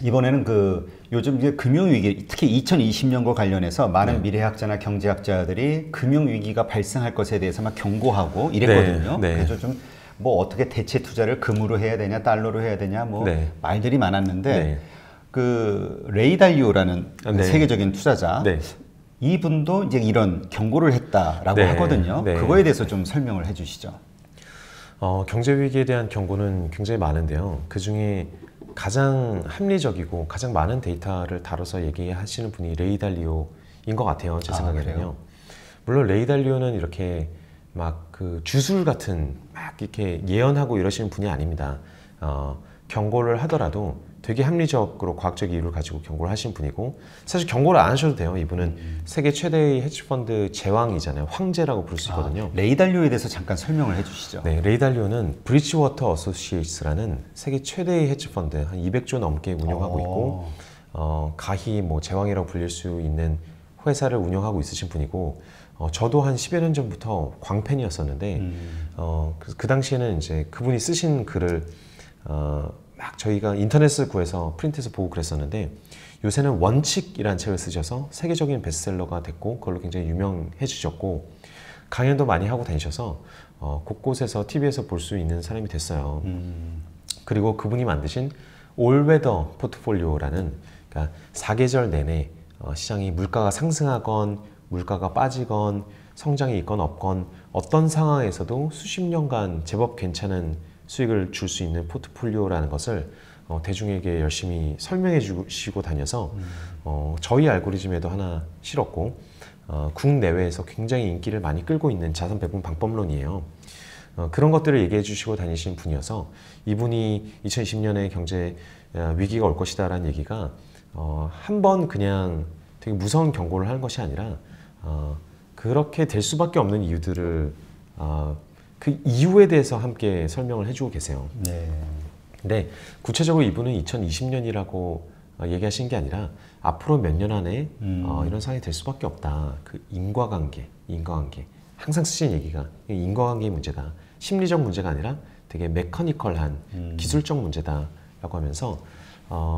이번에는 그 요즘 이제 금융위기, 특히 2020년과 관련해서 많은 네. 미래학자나 경제학자들이 금융위기가 발생할 것에 대해서 막 경고하고 이랬거든요. 네. 네. 그래서 좀 뭐 어떻게 대체 투자를 금으로 해야 되냐, 달러로 해야 되냐, 뭐 네. 말들이 많았는데 네. 그 레이 달리오라는 네. 세계적인 투자자 네. 이분도 이제 이런 경고를 했다라고 네. 하거든요. 네. 그거에 대해서 좀 설명을 해주시죠. 경제 위기에 대한 경고는 굉장히 많은데요. 그 중에 가장 합리적이고 가장 많은 데이터를 다뤄서 얘기하시는 분이 레이 달리오인 것 같아요. 제 생각에는요. 그래요? 물론 레이 달리오는 이렇게 막 그 주술 같은 막 이렇게 예언하고 이러시는 분이 아닙니다. 경고를 하더라도 되게 합리적으로 과학적 이유를 가지고 경고를 하신 분이고, 사실 경고를 안 하셔도 돼요. 이분은 세계 최대의 헤지펀드 제왕이잖아요. 황제라고 부를 수 있거든요. 레이 달리오에 대해서 잠깐 설명을 해주시죠. 네, 레이 달리오는 브리지워터 어소시에이츠라는 세계 최대의 헤지펀드 한 200조 넘게 운영하고 있고, 가히 뭐 제왕이라고 불릴 수 있는 회사를 운영하고 있으신 분이고, 저도 한 10여 년 전부터 광팬이었었는데, 그 당시에는 이제 그분이 쓰신 글을 막 저희가 인터넷을 구해서 프린트해서 보고 그랬었는데, 요새는 원칙이라는 책을 쓰셔서 세계적인 베스트셀러가 됐고, 그걸로 굉장히 유명해지셨고, 강연도 많이 하고 다니셔서 곳곳에서 TV에서 볼 수 있는 사람이 됐어요. 그리고 그분이 만드신 올웨더 포트폴리오라는, 그러니까 사계절 내내 시장이 물가가 상승하건 물가가 빠지건 성장이 있건 없건 어떤 상황에서도 수십 년간 제법 괜찮은 수익을 줄 수 있는 포트폴리오라는 것을 대중에게 열심히 설명해 주시고 다녀서 저희 알고리즘에도 하나 실었고, 국내외에서 굉장히 인기를 많이 끌고 있는 자산 배분 방법론이에요. 그런 것들을 얘기해 주시고 다니신 분이어서, 이분이 2020년에 경제 위기가 올 것이다 라는 얘기가 한 번 그냥 되게 무서운 경고를 하는 것이 아니라 그렇게 될 수밖에 없는 이유들을 그 이유에 대해서 함께 설명을 해주고 계세요. 네. 근데 구체적으로 이분은 2020년이라고 얘기하신 게 아니라 앞으로 몇 년 안에 이런 상황이 될 수밖에 없다. 그 인과관계 항상 쓰시는 얘기가 인과관계의 문제다. 심리적 문제가 아니라 되게 메커니컬한 기술적 문제다라고 하면서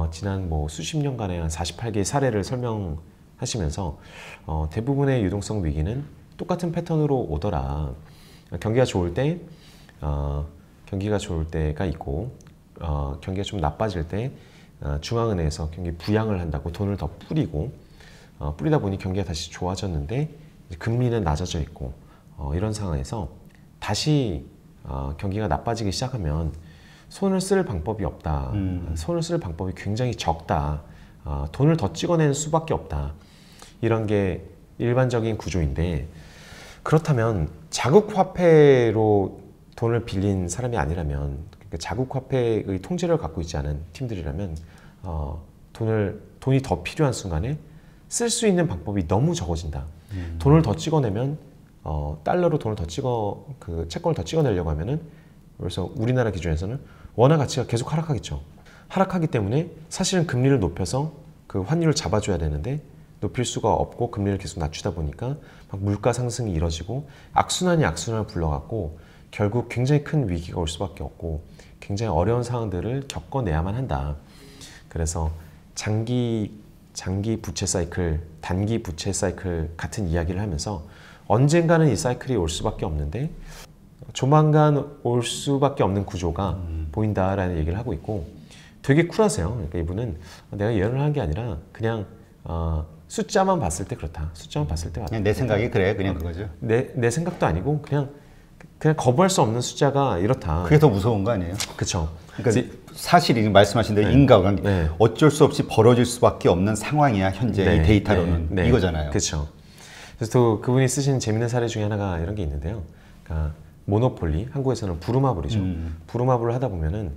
지난 뭐 수십 년간의 한 48개의 사례를 설명하시면서 대부분의 유동성 위기는 똑같은 패턴으로 오더라. 경기가 좋을 때가 있고, 경기가 좀 나빠질 때 중앙은행에서 경기 부양을 한다고 돈을 더 뿌리다 보니 경기가 다시 좋아졌는데 금리는 낮아져 있고, 이런 상황에서 다시 경기가 나빠지기 시작하면 손을 쓸 방법이 없다. 손을 쓸 방법이 굉장히 적다. 돈을 더 찍어내는 수밖에 없다. 이런 게 일반적인 구조인데, 그렇다면 자국 화폐로 돈을 빌린 사람이 아니라면, 그러니까 자국 화폐의 통제를 갖고 있지 않은 팀들이라면 돈이 더 필요한 순간에 쓸 수 있는 방법이 너무 적어진다. 돈을 더 찍어내면 달러로 돈을 더 그 채권을 더 찍어내려고 하면은, 그래서 우리나라 기준에서는 원화 가치가 계속 하락하겠죠. 하락하기 때문에 사실은 금리를 높여서 그 환율을 잡아줘야 되는데 높일 수가 없고 금리를 계속 낮추다 보니까 막 물가 상승이 이뤄지고 악순환이 악순환을 불러갖고 결국 굉장히 큰 위기가 올 수밖에 없고 굉장히 어려운 상황들을 겪어내야만 한다. 그래서 장기 부채 사이클, 단기 부채 사이클 같은 이야기를 하면서 언젠가는 이 사이클이 올 수밖에 없는데 조만간 올 수밖에 없는 구조가 보인다라는 얘기를 하고 있고, 되게 쿨하세요. 그러니까 이분은 내가 예언을 하는 게 아니라 그냥 숫자만 봤을 때 그렇다. 숫자만 봤을 때 맞다. 그냥 내 생각이 그래, 그냥 그거죠. 내 생각도 아니고 그냥 거부할 수 없는 숫자가 이렇다. 그게 더 무서운 거 아니에요? 그렇죠. 그러니까 사실이 말씀하신 대로 인과관계, 네. 어쩔 수 없이 벌어질 수밖에 없는 상황이야 현재 이 데이터로는 이거잖아요. 그렇죠. 그래서 또 그분이 쓰신 재밌는 사례 중에 하나가 이런 게 있는데요. 그러니까 모노폴리, 한국에서는 부루마블이죠. 부루마블을 하다 보면은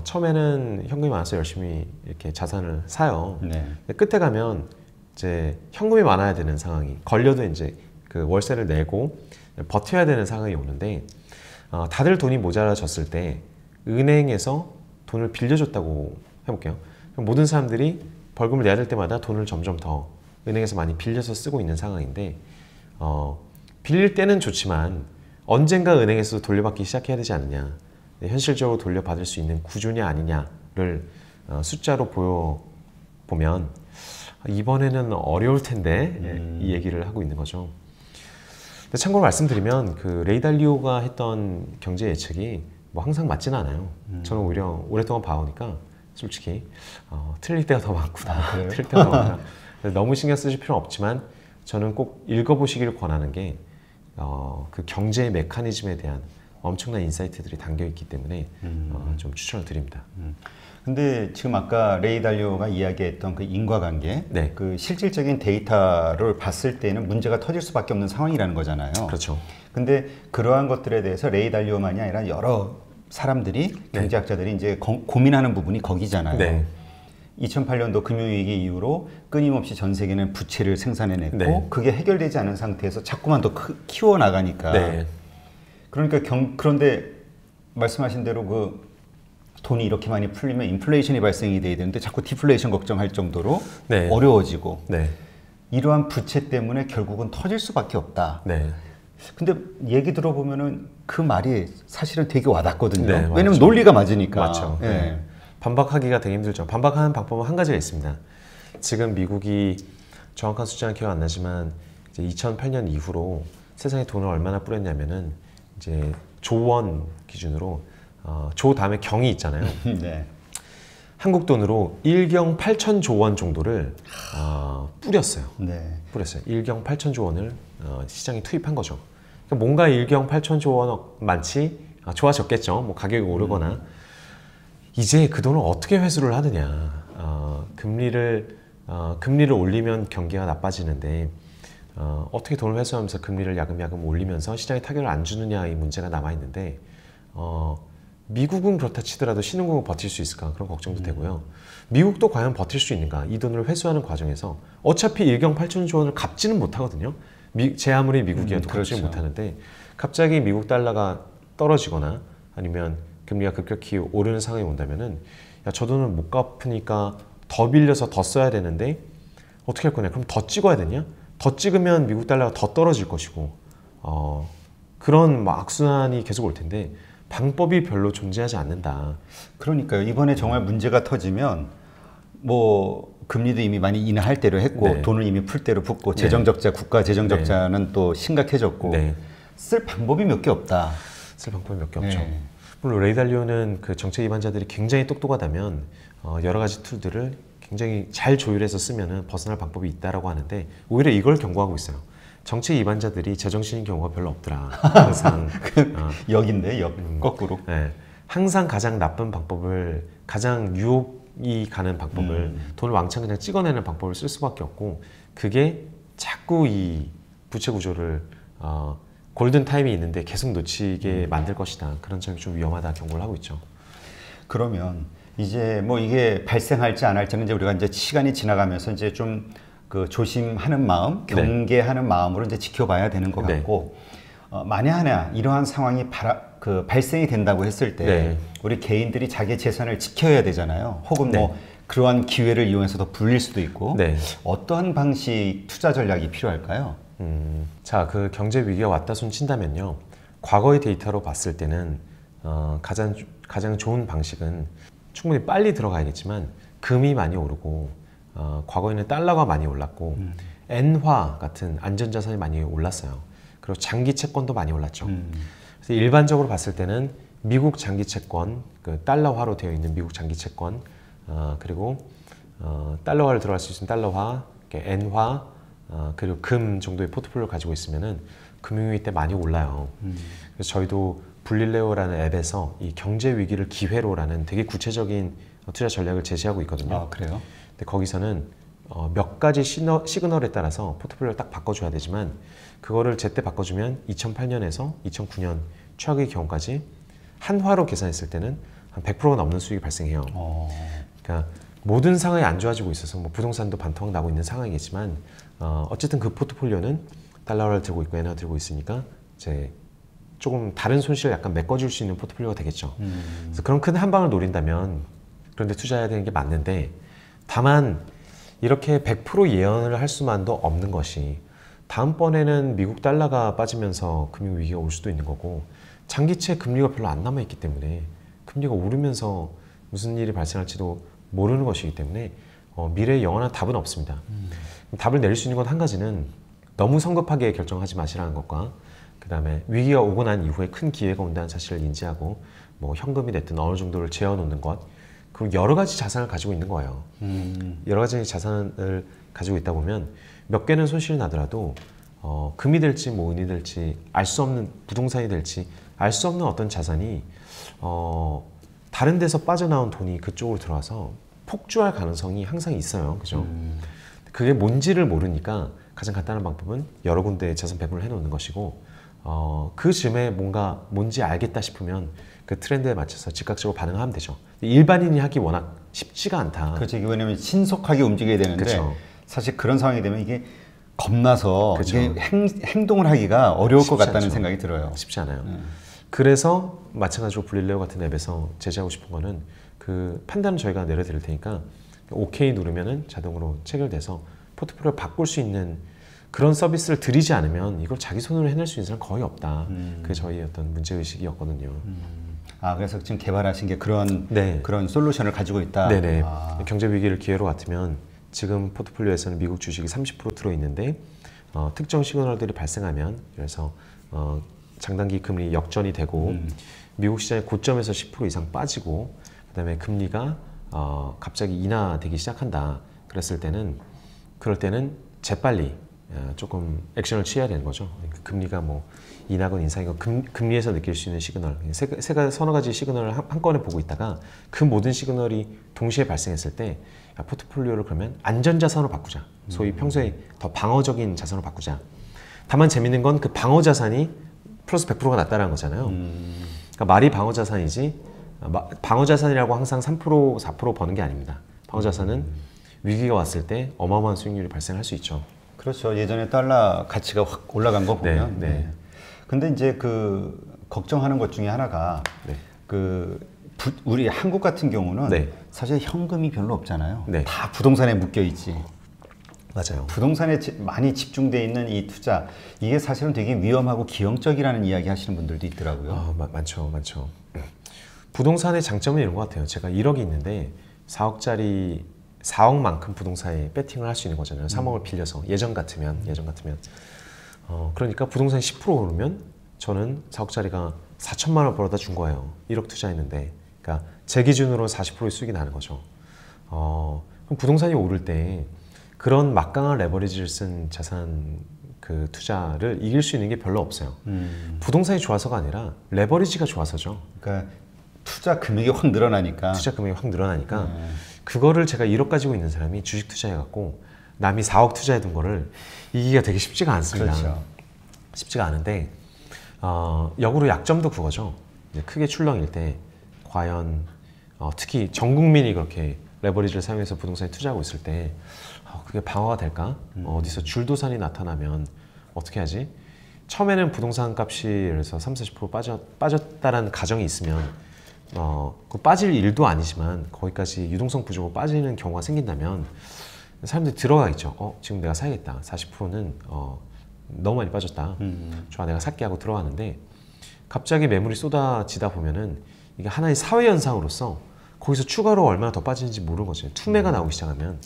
처음에는 현금이 많아서 열심히 이렇게 자산을 사요. 네. 근데 끝에 가면 이제 현금이 많아야 되는 상황이, 걸려도 이제 그 월세를 내고 버텨야 되는 상황이 오는데, 다들 돈이 모자라졌을 때 은행에서 돈을 빌려줬다고 해볼게요. 모든 사람들이 벌금을 내야 될 때마다 돈을 점점 더 은행에서 많이 빌려서 쓰고 있는 상황인데, 빌릴 때는 좋지만 언젠가 은행에서 돌려받기 시작해야 되지 않느냐, 현실적으로 돌려받을 수 있는 구조냐 아니냐를 숫자로 보면 이번에는 어려울 텐데 이 얘기를 하고 있는 거죠. 근데 참고로 말씀드리면 그 레이 달리오가 했던 경제 예측이 뭐 항상 맞지는 않아요. 저는 오히려 오랫동안 봐오니까 솔직히 틀릴 때가 더 많구나. 틀릴 때가 더 많구나. 너무 신경 쓰실 필요는 없지만 저는 꼭 읽어보시기를 권하는 게 그 경제의 메커니즘에 대한 엄청난 인사이트들이 담겨 있기 때문에 좀 추천을 드립니다. 근데 지금 아까 레이 달리오가 이야기했던 그 인과관계, 네. 그 실질적인 데이터를 봤을 때는 문제가 터질 수밖에 없는 상황이라는 거잖아요. 그렇죠. 근데 그러한 것들에 대해서 레이 달리오만이 아니라 여러 사람들이, 경제학자들이 이제 고민하는 부분이 거기잖아요. 네. 2008년도 금융위기 이후로 끊임없이 전 세계는 부채를 생산해냈고 네. 그게 해결되지 않은 상태에서 자꾸만 더 키워나가니까. 네. 그러니까 그런데 말씀하신 대로 그 돈이 이렇게 많이 풀리면 인플레이션이 발생이 돼야 되는데 자꾸 디플레이션 걱정할 정도로 네. 어려워지고 네. 이러한 부채 때문에 결국은 터질 수밖에 없다. 네. 근데 얘기 들어보면은 그 말이 사실은 되게 와닿거든요. 네, 왜냐면 맞죠. 논리가 맞으니까. 맞죠. 예. 네. 반박하기가 되게 힘들죠. 반박하는 방법은 한 가지가 있습니다. 지금 미국이 정확한 숫자는 기억 안 나지만 이제 2008년 이후로 세상에 돈을 얼마나 뿌렸냐면은 이제 조원 기준으로 조 다음에 경이 있잖아요. 네. 한국 돈으로 1경 8천조 원 정도를 뿌렸어요. 네. 뿌렸어요. 1경 8천조 원을 시장에 투입한 거죠. 그러니까 뭔가 1경 8천조 원 많지 좋아졌겠죠. 뭐 가격이 오르거나 이제 그 돈을 어떻게 회수를 하느냐. 금리를 올리면 경기가 나빠지는데 어떻게 돈을 회수하면서 금리를 야금야금 올리면서 시장에 타격을 안 주느냐 이 문제가 남아 있는데 미국은 그렇다 치더라도 신흥국은 버틸 수 있을까 그런 걱정도 되고요. 미국도 과연 버틸 수 있는가 이 돈을 회수하는 과정에서 어차피 1경 8천조 원을 갚지는 못하거든요. 제 아무리 미국이어도 갚지는 그렇죠. 못하는데 갑자기 미국 달러가 떨어지거나 아니면 금리가 급격히 오르는 상황이 온다면은 야, 저 돈을 못 갚으니까 더 빌려서 더 써야 되는데 어떻게 할 거냐? 그럼 더 찍어야 되냐? 더 찍으면 미국 달러가 더 떨어질 것이고 그런 막 악순환이 계속 올 텐데 방법이 별로 존재하지 않는다. 그러니까요. 이번에 정말 문제가 터지면 뭐 금리도 이미 많이 인하할 대로 했고 네. 돈을 이미 풀 대로 붓고 네. 재정적자, 국가 재정적자는 또 심각해졌고 네. 쓸 방법이 몇 개 없다. 쓸 방법이 몇 개 없죠. 네. 물론 레이 달리오는 그 정책 입안자들이 굉장히 똑똑하다면 여러 가지 툴들을 굉장히 잘 조율해서 쓰면은 벗어날 방법이 있다라고 하는데 오히려 이걸 경고하고 있어요. 정책 입안자들이 제정신인 경우가 별로 없더라. 항상 역인데 역 거꾸로. 네, 항상 가장 나쁜 방법을 가장 유혹이 가는 방법을 돈을 왕창 그냥 찍어내는 방법을 쓸 수밖에 없고 그게 자꾸 이 부채 구조를 골든 타임이 있는데 계속 놓치게 만들 것이다. 그런 점이 좀 위험하다 경고를 하고 있죠. 그러면 이제 뭐 이게 발생할지 안 할지는 이제 우리가 이제 시간이 지나가면서 이제 좀 그 조심하는 마음, 경계하는 마음으로 이제 지켜봐야 되는 것 같고 만에 하나 이러한 상황이 발생이 된다고 했을 때 우리 개인들이 자기 재산을 지켜야 되잖아요. 혹은 뭐 그러한 기회를 이용해서 더 불릴 수도 있고 어떠한 방식 투자 전략이 필요할까요? 자, 그 경제 위기가 왔다 손 친다면요. 과거의 데이터로 봤을 때는 가장 좋은 방식은 충분히 빨리 들어가야겠지만 금이 많이 오르고 과거에는 달러가 많이 올랐고 엔화 같은 안전자산이 많이 올랐어요. 그리고 장기 채권도 많이 올랐죠. 그래서 일반적으로 봤을 때는 미국 장기 채권, 그 달러화로 되어 있는 미국 장기 채권, 그리고 달러화를 들어갈 수 있는 달러화, 엔화, 그리고 금 정도의 포트폴리오를 가지고 있으면은 금융위기 때 많이 올라요. 그래서 저희도 불릴레오라는 앱에서 이 경제 위기를 기회로라는 되게 구체적인 투자 전략을 제시하고 있거든요. 아, 그래요? 근데 거기서는 몇 가지 시그널에 따라서 포트폴리오를 딱 바꿔줘야 되지만 그거를 제때 바꿔주면 2008년에서 2009년 최악의 경우까지 한화로 계산했을 때는 한 100%가 넘는 수익이 발생해요. 그러니까 모든 상황이 안 좋아지고 있어서 뭐 부동산도 반토막 나고 있는 상황이겠지만 어쨌든 그 포트폴리오는 달러를 들고 있고 엔화 들고 있으니까 이제 조금 다른 손실을 약간 메꿔줄 수 있는 포트폴리오가 되겠죠. 그래서 그런 큰 한 방을 노린다면 그런데 투자해야 되는 게 맞는데 다만 이렇게 100% 예언을 할 수만도 없는 것이 다음번에는 미국 달러가 빠지면서 금융위기가 올 수도 있는 거고 장기채 금리가 별로 안 남아있기 때문에 금리가 오르면서 무슨 일이 발생할지도 모르는 것이기 때문에 미래에 영원한 답은 없습니다. 답을 내릴 수 있는 건 한 가지는 너무 성급하게 결정하지 마시라는 것과 그 다음에 위기가 오고 난 이후에 큰 기회가 온다는 사실을 인지하고 뭐 현금이 됐든 어느 정도를 재워놓는 것, 그리고 여러 가지 자산을 가지고 있는 거예요. 여러 가지 자산을 가지고 있다 보면 몇 개는 손실이 나더라도 금이 될지 뭐 은이 될지 알 수 없는, 부동산이 될지 알 수 없는 어떤 자산이 다른 데서 빠져나온 돈이 그쪽으로 들어와서 폭주할 가능성이 항상 있어요. 그죠? 그게 뭔지를 모르니까 가장 간단한 방법은 여러 군데 자산 배분을 해놓는 것이고, 그 즈음에 뭔지 알겠다 싶으면 그 트렌드에 맞춰서 즉각적으로 반응하면 되죠. 일반인이 하기 워낙 쉽지가 않다. 그렇죠. 이게 왜냐면 신속하게 움직여야 되는데 그쵸. 사실 그런 상황이 되면 이게 겁나서 그쵸. 이게 행동을 하기가 어려울 것 같다는 않죠. 생각이 들어요. 쉽지 않아요. 그래서 마찬가지로 블릴레오 같은 앱에서 제시하고 싶은 거는 그 판단은 저희가 내려드릴 테니까 OK 누르면은 자동으로 체결돼서 포트폴리오를 바꿀 수 있는 그런 서비스를 드리지 않으면 이걸 자기 손으로 해낼 수 있는 사람 거의 없다. 그게 저희 어떤 문제의식이었거든요. 그래서 지금 개발하신 게 그런 네. 그런 솔루션을 가지고 있다. 네네. 경제 위기를 기회로 같으면 지금 포트폴리오에서는 미국 주식이 30% 들어있는데 특정 시그널들이 발생하면, 그래서 장단기 금리 역전이 되고 미국 시장의 고점에서 10% 이상 빠지고 그다음에 금리가 갑자기 인하되기 시작한다. 그럴 때는 재빨리 조금 액션을 취해야 되는 거죠. 그러니까 금리가 뭐 인하건 인상이건 금리에서 느낄 수 있는 시그널, 서너 가지 시그널을 한꺼번에 보고 있다가 그 모든 시그널이 동시에 발생했을 때 포트폴리오를 그러면 안전자산으로 바꾸자. 소위 평소에 더 방어적인 자산으로 바꾸자. 다만 재밌는 건 그 방어 자산이 플러스 100%가 낮다는 거잖아요. 그러니까 말이 방어 자산이지, 방어 자산이라고 항상 3% 4% 버는 게 아닙니다. 방어 자산은 위기가 왔을 때 어마어마한 수익률이 발생할 수 있죠. 그렇죠. 예전에 달러 가치가 확 올라간 거 보면. 네, 네. 근데 이제 그 걱정하는 것 중에 하나가 네. 우리 한국 같은 경우는 네. 사실 현금이 별로 없잖아요. 네. 다 부동산에 묶여 있지. 맞아요. 부동산에 많이 집중돼 있는 이 투자, 이게 사실은 되게 위험하고 기형적이라는 이야기 하시는 분들도 있더라고요. 많죠. 부동산의 장점은 이런 것 같아요. 제가 1억이 있는데 4억만큼 부동산에 배팅을 할 수 있는 거잖아요. 3억을 빌려서. 예전 같으면. 그러니까 부동산이 10% 오르면 저는 4억짜리가 4천만 원 벌어다 준 거예요. 1억 투자했는데. 그러니까 제 기준으로 40%의 수익이 나는 거죠. 그럼 부동산이 오를 때 그런 막강한 레버리지를 쓴 자산 그 투자를 이길 수 있는 게 별로 없어요. 부동산이 좋아서가 아니라 레버리지가 좋아서죠. 그러니까 투자 금액이 확 늘어나니까. 그거를 제가 1억 가지고 있는 사람이 주식 투자해갖고 남이 4억 투자해둔 거를 이기기가 되게 쉽지가 않습니다. 그렇죠. 쉽지가 않은데 역으로 약점도 그거죠. 이제 크게 출렁일 때 과연 특히 전 국민이 그렇게 레버리지를 사용해서 부동산에 투자하고 있을 때 그게 방어가 될까? 어디서 줄도산이 나타나면 어떻게 하지? 처음에는 부동산 값이 그래서 30~40% 빠졌다라는 가정이 있으면 그 빠질 일도 아니지만 거기까지 유동성 부족으로 빠지는 경우가 생긴다면 사람들이 들어가 있죠. 지금 내가 사야겠다. 40%는 너무 많이 빠졌다. 좋아, 내가 살게 하고 들어가는데 갑자기 매물이 쏟아지다 보면은 이게 하나의 사회 현상으로서 거기서 추가로 얼마나 더 빠지는지 모르는 거죠. 투매가 나오기 시작하면.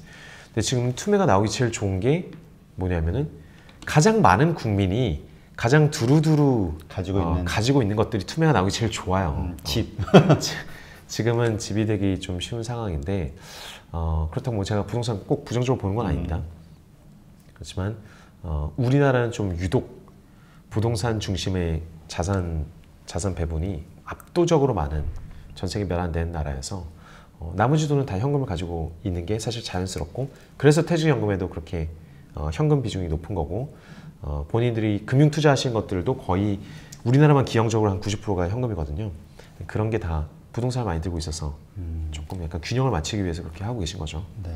근데 지금 투매가 나오기 제일 좋은 게 뭐냐면은 가장 많은 국민이 가장 두루두루 가지고 있는 것들이 투매가 나오기 제일 좋아요. 집. 지금은 집이 되기 좀 쉬운 상황인데 그렇다고 뭐 제가 부동산 꼭 부정적으로 보는 건 아닙니다. 그렇지만 우리나라는 좀 유독 부동산 중심의 자산 배분이 압도적으로 많은, 전 세계 몇 안 되는 나라여서 나머지 돈은 다 현금을 가지고 있는 게 사실 자연스럽고, 그래서 퇴직연금에도 그렇게 현금 비중이 높은 거고, 본인들이 금융 투자하신 것들도 거의 우리나라만 기형적으로 한 90%가 현금이거든요. 그런 게 다 부동산을 많이 들고 있어서 조금 약간 균형을 맞추기 위해서 그렇게 하고 계신 거죠. 네.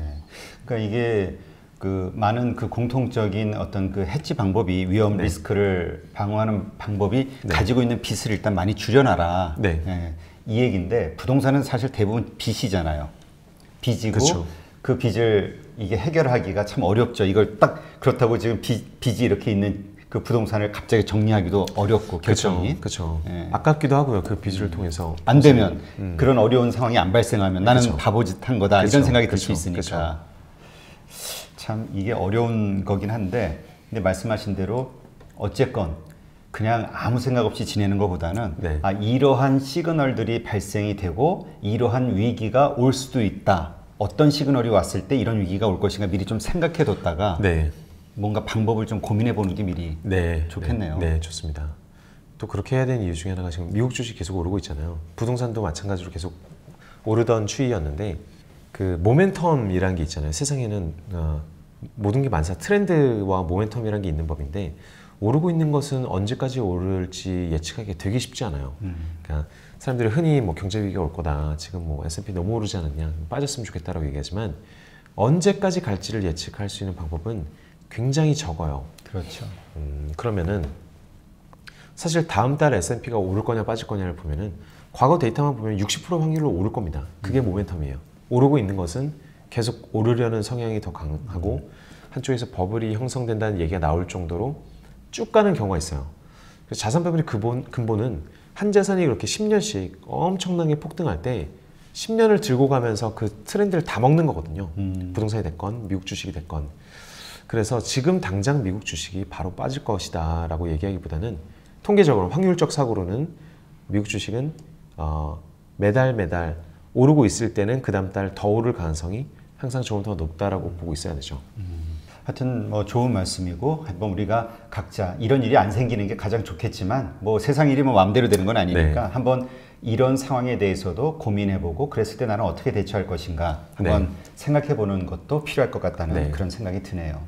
그러니까 이게 그 많은 그 공통적인 어떤 그 해지 방법이 위험 리스크를 방어하는 방법이 가지고 있는 빚을 일단 많이 줄여놔라. 이 얘기인데, 부동산은 사실 대부분 빚이잖아요. 빚이고 그쵸. 그 빚을 이게 해결하기가 참 어렵죠. 이걸 딱 그렇다고 지금 빚이 이렇게 있는 그 부동산을 갑자기 정리하기도 어렵고 결정이 그렇죠. 예. 아깝기도 하고요. 그 빚을 통해서 안 되면 그런 어려운 상황이 안 발생하면 나는 그쵸. 바보짓한 거다 그쵸. 이런 생각이 들 수 그쵸. 있으니까 참 이게 어려운 거긴 한데 근데 말씀하신 대로 어쨌건 그냥 아무 생각 없이 지내는 것보다는 네. 아, 이러한 시그널들이 발생이 되고 이러한 위기가 올 수도 있다. 어떤 시그널이 왔을 때 이런 위기가 올 것인가 미리 좀 생각해 뒀다가 네. 뭔가 방법을 좀 고민해 보는 게 미리 네. 좋겠네요. 네, 좋습니다. 또 그렇게 해야 되는 이유 중에 하나가 지금 미국 주식 계속 오르고 있잖아요. 부동산도 마찬가지로 계속 오르던 추이였는데 그 모멘텀이라는 게 있잖아요. 세상에는 모든 게 많사 트렌드와 모멘텀이라는 게 있는 법인데 오르고 있는 것은 언제까지 오를지 예측하기 되게 쉽지 않아요. 그러니까 사람들이 흔히 뭐 경제 위기가 올 거다. 지금 뭐 S&P 너무 오르지 않았냐. 빠졌으면 좋겠다라고 얘기하지만 언제까지 갈지를 예측할 수 있는 방법은 굉장히 적어요. 그렇죠. 그러면은 사실 다음 달 S&P가 오를 거냐 빠질 거냐를 보면은 과거 데이터만 보면 60% 확률로 오를 겁니다. 그게 모멘텀이에요. 오르고 있는 것은 계속 오르려는 성향이 더 강하고 한쪽에서 버블이 형성된다는 얘기가 나올 정도로 쭉 가는 경우가 있어요. 그래서 자산 배분의 근본은 한 자산이 그렇게 10년씩 엄청나게 폭등할 때 10년을 들고 가면서 그 트렌드를 다 먹는 거거든요. 부동산이 됐건 미국 주식이 됐건. 그래서 지금 당장 미국 주식이 바로 빠질 것이다 라고 얘기하기보다는 통계적으로 확률적 사고로는 미국 주식은 매달 오르고 있을 때는 그 다음 달 더 오를 가능성이 항상 조금 더 높다라고 보고 있어야 되죠. 하여튼 뭐 좋은 말씀이고 한번 우리가 각자 이런 일이 안 생기는 게 가장 좋겠지만 뭐 세상 일이 뭐 마음대로 되는 건 아니니까 네. 한번 이런 상황에 대해서도 고민해보고 그랬을 때 나는 어떻게 대처할 것인가 한번 생각해보는 것도 필요할 것 같다는 네. 그런 생각이 드네요.